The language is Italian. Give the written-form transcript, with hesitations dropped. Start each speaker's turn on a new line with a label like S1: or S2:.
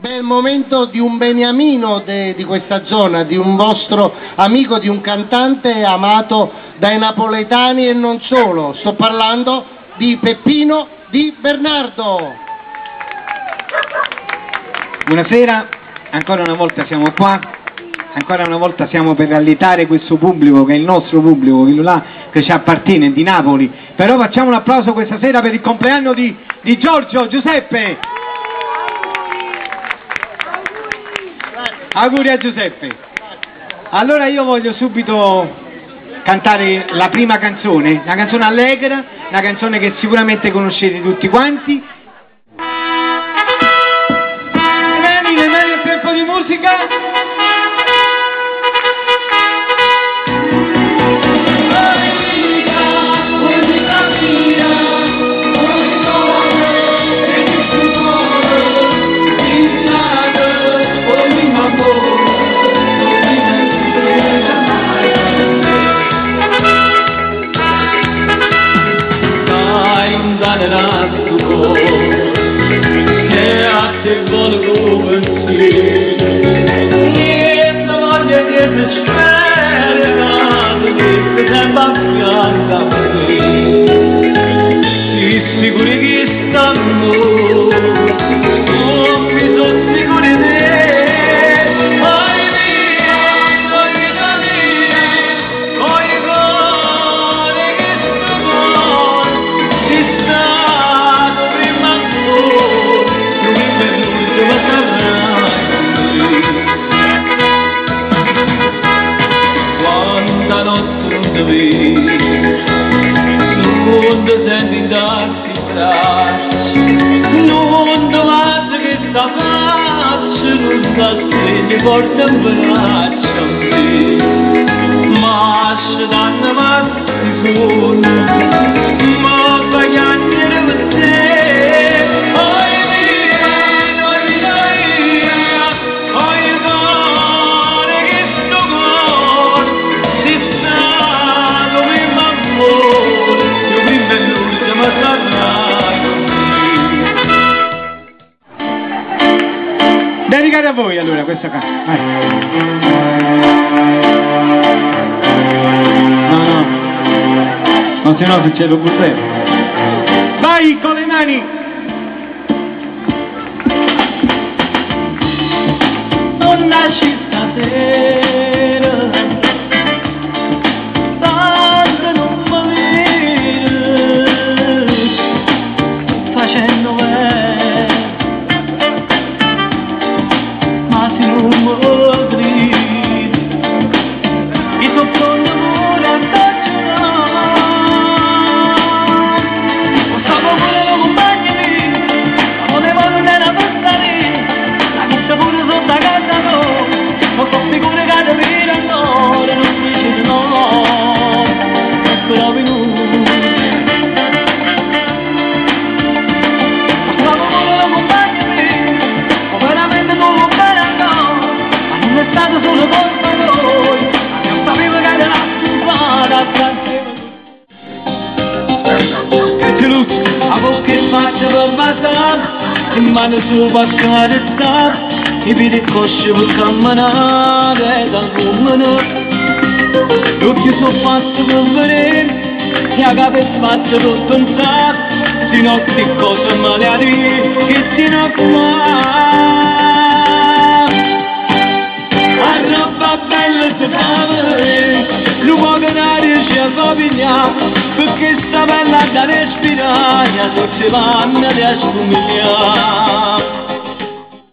S1: è il momento di un beniamino di questa zona, di un vostro amico, di un cantante amato dai napoletani e non solo. Sto parlando di Peppino Di Bernardo.
S2: Buonasera, ancora una volta siamo qua, ancora una volta siamo per allietare questo pubblico che è il nostro pubblico, quello là che ci appartiene, di Napoli. Però facciamo un applauso questa sera per il compleanno di Giorgio Giuseppe. Auguri a Giuseppe. Allora io voglio subito cantare la prima canzone, una canzone allegra, una canzone che sicuramente conoscete tutti quanti. Bene, il tempo di musica.
S3: Che a te volevo pensare, niente voglia di me c'era, che tempo affianca a me, si sicuri che stanno, non mi sono sicuri di te. Non senti darsi braccia, non domanda che sta faccia, non sa se mi porta in braccia a me, ma se danno avanti sono, ma pagare per te.
S2: Dedicate a voi allora questa canzone. No, se no succede un buffet. Vai con le mani!
S3: Una città sera, tanto non mi vedi, facendo mano su bascare sta e vedi cosce per camminare da comune occhi sono fatti per vedere e a capo è fatto per pensare di notte cose male a dire che ti non fa a roba bella si fa l'uomo che non riesce a somigliare perché sta bella da respirare non si vanno ad assomigliare.